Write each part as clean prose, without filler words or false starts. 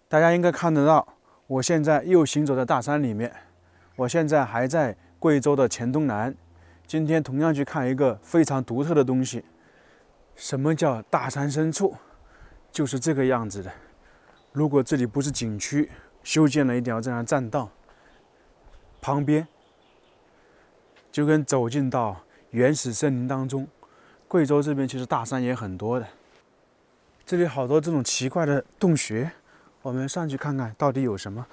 大家应该看得到，我现在又行走在大山里面。我现在还在贵州的黔东南。今天同样去看一个非常独特的东西。什么叫大山深处？就是这个样子的。如果这里不是景区，修建了一条这样栈道，旁边就跟走进到原始森林当中。贵州这边其实大山也很多的，这里好多这种奇怪的洞穴。我们上去看看到底有什么。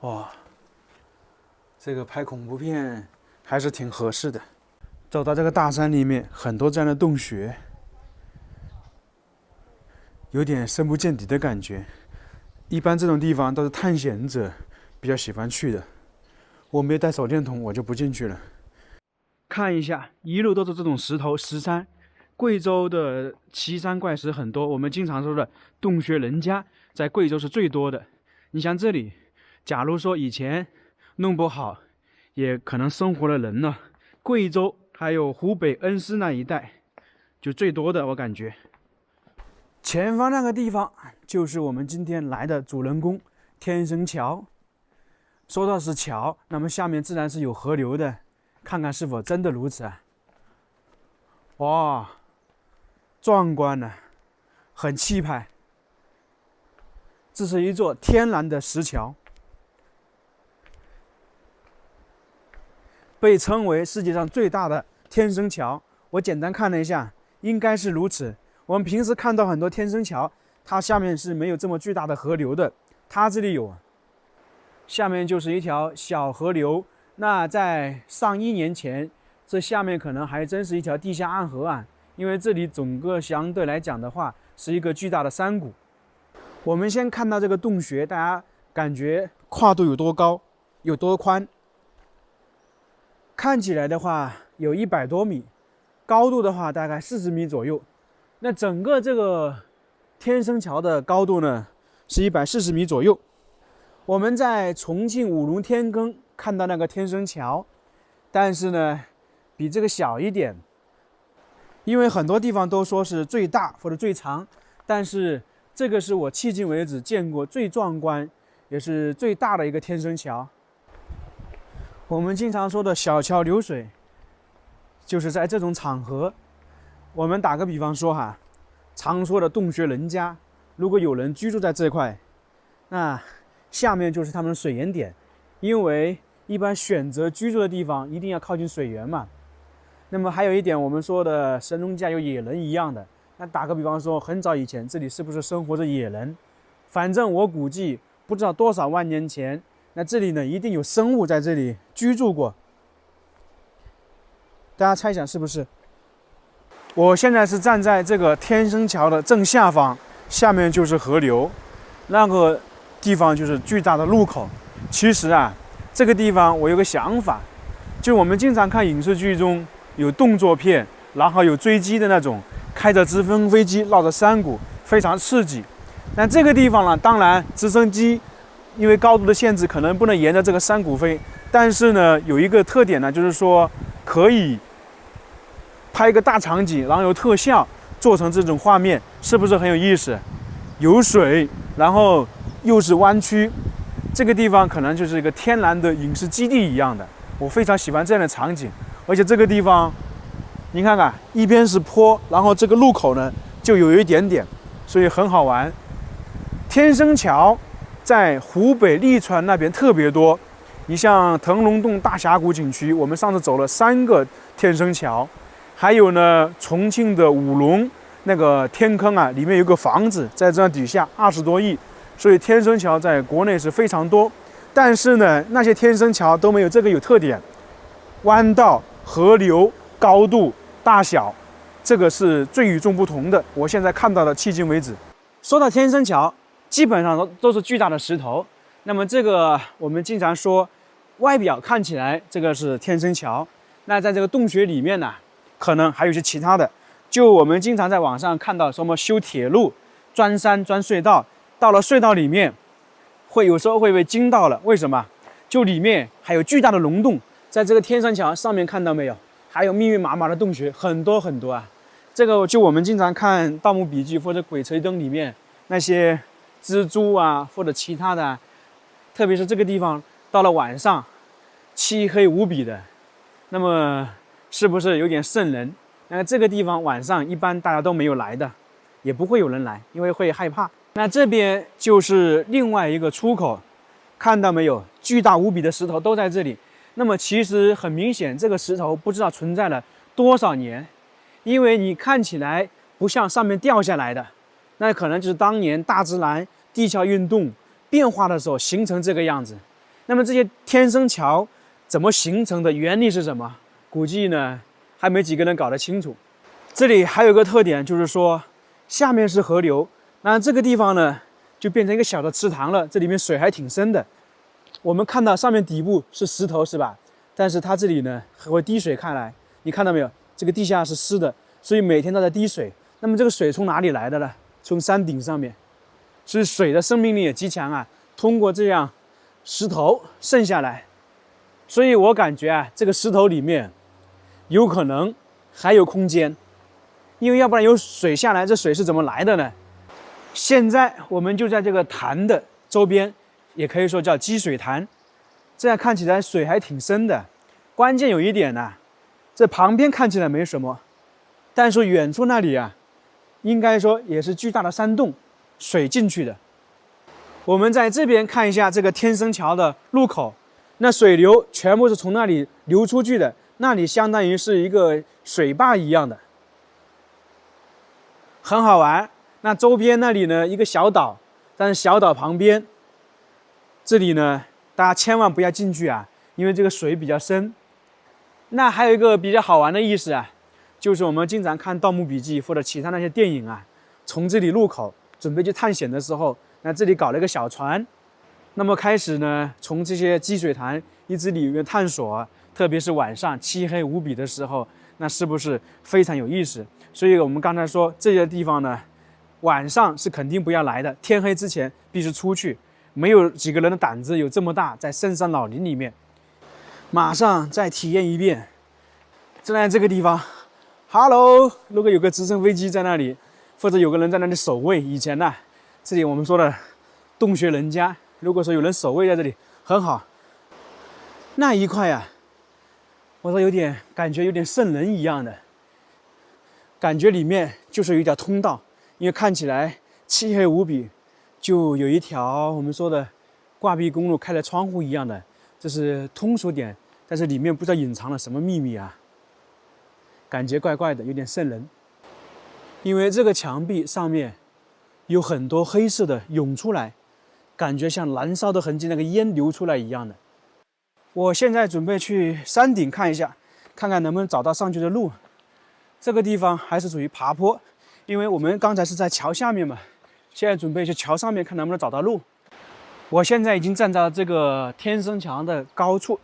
哇，这个拍恐怖片还是挺合适的。走到这个大山里面，很多这样的洞穴，有点深不见底的感觉。一般这种地方都是探险者比较喜欢去的。我没带手电筒，我就不进去了。看一下，一路都是这种石头石山。贵州的奇山怪石很多，我们经常说的洞穴人家在贵州是最多的。你像这里，假如说以前弄不好，也可能生活了人呢。贵州还有湖北恩施那一带就最多的，我感觉。前方那个地方就是我们今天来的主人公天生桥。说到是桥，那么下面自然是有河流的，看看是否真的如此啊？哇，壮观呢，很气派。这是一座天然的石桥，被称为世界上最大的天生桥。我简单看了一下，应该是如此。我们平时看到很多天生桥，它下面是没有这么巨大的河流的，它这里有。下面就是一条小河流，那在上亿年前，这下面可能还真是一条地下暗河啊，因为这里整个相对来讲的话，是一个巨大的山谷。我们先看到这个洞穴，大家感觉跨度有多高，有多宽？看起来的话有100多米，高度的话大概40米左右。那整个这个天生桥的高度呢，是140米左右。我们在重庆五龙天耕看到那个天生桥，但是呢，比这个小一点。因为很多地方都说是最大或者最长，但是这个是我迄今为止见过最壮观，也是最大的一个天生桥。我们经常说的小桥流水，就是在这种场合。我们打个比方说哈，常说的洞穴人家，如果有人居住在这块，那下面就是他们的水源点，因为一般选择居住的地方一定要靠近水源嘛。那么还有一点，我们说的神农架有野人一样的，那打个比方说，很早以前这里是不是生活着野人？反正我估计不知道多少万年前，那这里呢一定有生物在这里居住过。大家猜想是不是？我现在是站在这个天生桥的正下方，下面就是河流，那个地方就是巨大的路口。其实啊，这个地方我有个想法，就我们经常看影视剧中有动作片，然后有追击的那种，开着直升飞机绕着山谷，非常刺激。但这个地方呢，当然直升机因为高度的限制，可能不能沿着这个山谷飞，但是呢，有一个特点呢，就是说可以拍一个大场景，然后有特效做成这种画面，是不是很有意思？有水，然后又是弯曲，这个地方可能就是一个天然的影视基地一样的。我非常喜欢这样的场景，而且这个地方，你看看，一边是坡，然后这个路口呢就有一点点，所以很好玩。天生桥在湖北利川那边特别多，你像腾龙洞大峡谷景区，我们上次走了3个天生桥。还有呢，重庆的五龙那个天坑啊，里面有个房子在这底下20多亿，所以天生桥在国内是非常多。但是呢，那些天生桥都没有这个有特点，弯道、河流、高度、大小，这个是最与众不同的。我现在看到的迄今为止，说到天生桥，基本上都是巨大的石头。那么这个我们经常说，外表看起来这个是天生桥，那在这个洞穴里面呢，可能还有一些其他的，就我们经常在网上看到什么修铁路、钻山、钻隧道，到了隧道里面，有时候会被惊到了。为什么？就里面还有巨大的溶洞，在这个天生桥上面看到没有？还有密密麻麻的洞穴，很多很多啊。这个就我们经常看《盗墓笔记》或者《鬼吹灯》里面那些蜘蛛啊，或者其他的啊，特别是这个地方到了晚上，漆黑无比的，那么是不是有点瘆人？那这个地方晚上一般大家都没有来的，也不会有人来，因为会害怕。那这边就是另外一个出口，看到没有？巨大无比的石头都在这里。那么其实很明显，这个石头不知道存在了多少年，因为你看起来不像上面掉下来的，那可能就是当年大自然地壳运动变化的时候形成这个样子。那么这些天生桥怎么形成的，原理是什么？估计呢还没几个人搞得清楚。这里还有一个特点，就是说下面是河流，那这个地方呢就变成一个小的池塘了，这里面水还挺深的。我们看到上面底部是石头是吧？但是它这里呢还会滴水开来，你看到没有？这个地下是湿的，所以每天都在滴水。那么这个水从哪里来的呢？从山顶上面，所以水的生命力也极强啊，通过这样石头渗下来。所以我感觉啊，这个石头里面有可能还有空间，因为要不然有水下来，这水是怎么来的呢？现在我们就在这个潭的周边，也可以说叫积水潭，这样看起来水还挺深的。关键有一点呢，这旁边看起来没什么，但是远处那里啊，应该说也是巨大的山洞，水进去的。我们在这边看一下这个天生桥的入口，那水流全部是从那里流出去的，那里相当于是一个水坝一样的，很好玩。那周边那里呢，一个小岛，但是小岛旁边，这里呢，大家千万不要进去啊，因为这个水比较深。那还有一个比较好玩的意思啊，就是我们经常看《盗墓笔记》或者其他那些电影啊，从这里入口准备去探险的时候，那这里搞了一个小船，那么开始呢，从这些积水潭一直里面探索，特别是晚上漆黑无比的时候，那是不是非常有意思？所以我们刚才说这些地方呢，晚上是肯定不要来的，天黑之前必须出去，没有几个人的胆子有这么大，在深山老林里面。马上再体验一遍。正在这个地方 ，Hello， 如果有个直升飞机在那里，或者有个人在那里守卫，以前呢，这里我们说的洞穴人家，如果说有人守卫在这里，很好。那一块啊，我说感觉有点瘆人一样的，感觉里面就是有一条通道，因为看起来漆黑无比，就有一条我们说的挂壁公路开了窗户一样的，这是通俗点，但是里面不知道隐藏了什么秘密啊，感觉怪怪的，有点瘆人。因为这个墙壁上面有很多黑色的涌出来，感觉像燃烧的痕迹，那个烟流出来一样的。我现在准备去山顶看一下，看看能不能找到上去的路。这个地方还是属于爬坡，因为我们刚才是在桥下面嘛，现在准备去桥上面看能不能找到路。我现在已经站在这个天生桥的高处。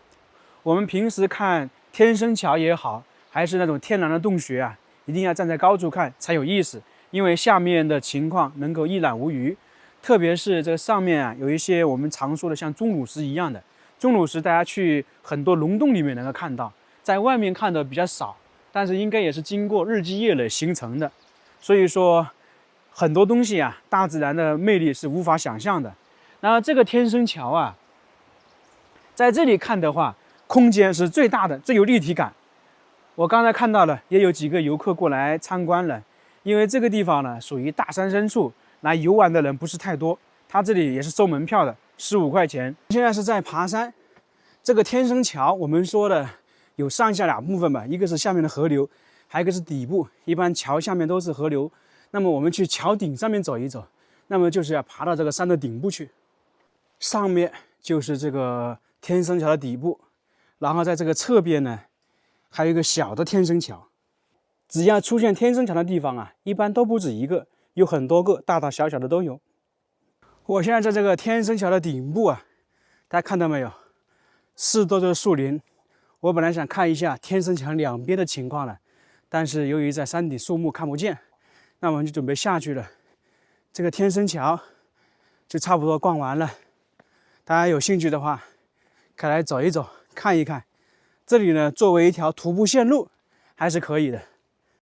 我们平时看天生桥也好，还是那种天然的洞穴啊，一定要站在高处看才有意思，因为下面的情况能够一览无余。特别是这个上面啊，有一些我们常说的像钟乳石一样的，钟乳石大家去很多溶洞里面能够看到，在外面看的比较少，但是应该也是经过日积月累形成的。所以说很多东西啊，大自然的魅力是无法想象的。然后这个天生桥啊，在这里看的话，空间是最大的，最有立体感。我刚才看到了，也有几个游客过来参观了，因为这个地方呢属于大山深处，来游玩的人不是太多，它这里也是收门票的，15块钱。现在是在爬山，这个天生桥我们说的有上下两部分吧，一个是下面的河流，还有一个是底部。一般桥下面都是河流，那么我们去桥顶上面走一走，那么就是要爬到这个山的顶部去，上面就是这个天生桥的底部，然后在这个侧边呢，还有一个小的天生桥。只要出现天生桥的地方啊，一般都不止一个，有很多个，大大小小的都有。我现在在这个天生桥的顶部啊，大家看到没有？4多的树林。我本来想看一下天生桥两边的情况了，但是由于在山顶树木看不见，那我们就准备下去了。这个天生桥就差不多逛完了，大家有兴趣的话，可以来走一走，看一看。这里呢，作为一条徒步线路，还是可以的。